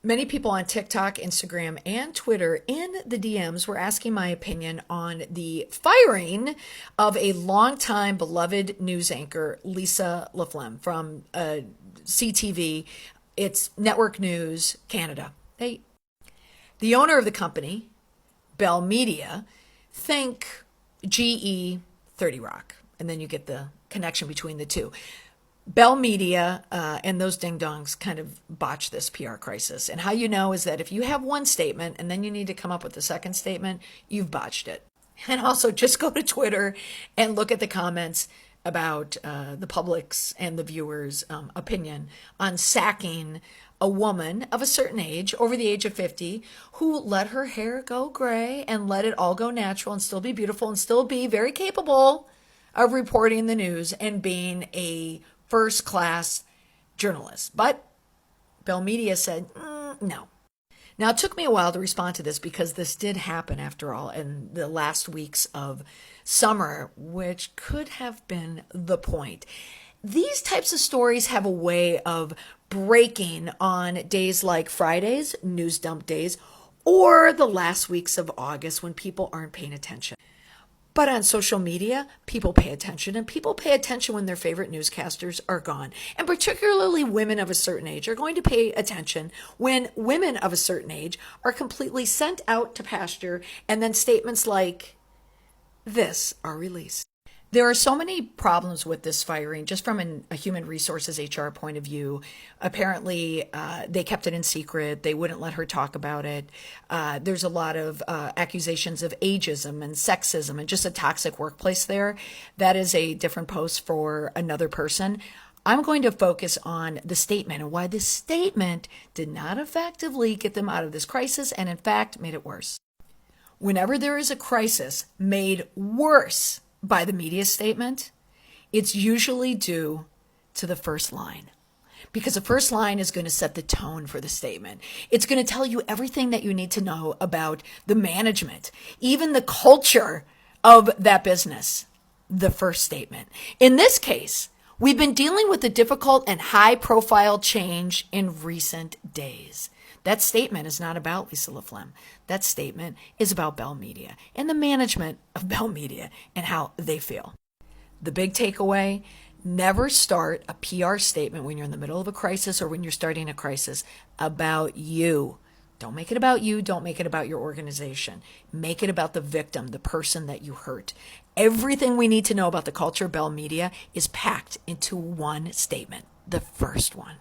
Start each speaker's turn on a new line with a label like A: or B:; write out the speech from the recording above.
A: Many people on TikTok, Instagram, and Twitter in the DMs were asking my opinion on the firing of a longtime beloved news anchor, Lisa LaFlemme from CTV. It's Network News Canada. The owner of the company, Bell Media, think GE 30 Rock. And then you get the connection between the two. Bell Media and those ding dongs kind of botched this PR crisis. And how you know is that if you have one statement and then you need to come up with a second statement, you've botched it. And also just go to Twitter and look at the comments about the public's and the viewers' opinion on sacking a woman of a certain age, over the age of 50, who let her hair go gray and let it all go natural and still be beautiful and still be very capable of reporting the news and being a first class journalist. But Bell Media said, no. Now, it took me a while to respond to this because this did happen, after all, in the last weeks of summer, which could have been the point. These types of stories have a way of breaking on days like Fridays, news dump days, or the last weeks of August when people aren't paying attention. But on social media, people pay attention, and people pay attention when their favorite newscasters are gone. And particularly women of a certain age are going to pay attention when women of a certain age are completely sent out to pasture, and then statements like this are released. There are so many problems with this firing, just from a human resources HR point of view. Apparently, they kept it in secret. They wouldn't let her talk about it. There's a lot of accusations of ageism and sexism and just a toxic workplace there. That is a different post for another person. I'm going to focus on the statement and why this statement did not effectively get them out of this crisis and, in fact, made it worse. Whenever there is a crisis made worse by the media statement, it's usually due to the first line. Because the first line is going to set the tone for the statement. It's going to tell you everything that you need to know about the management, even the culture of that business. The first statement. In this case, we've been dealing with a difficult and high-profile change in recent days. That statement is not about Lisa LaFlemme. That statement is about Bell Media and the management of Bell Media and how they feel. The big takeaway: never start a PR statement when you're in the middle of a crisis or when you're starting a crisis about you. Don't make it about you. Don't make it about your organization. Make it about the victim, the person that you hurt. Everything we need to know about the culture of Bell Media is packed into one statement, the first one.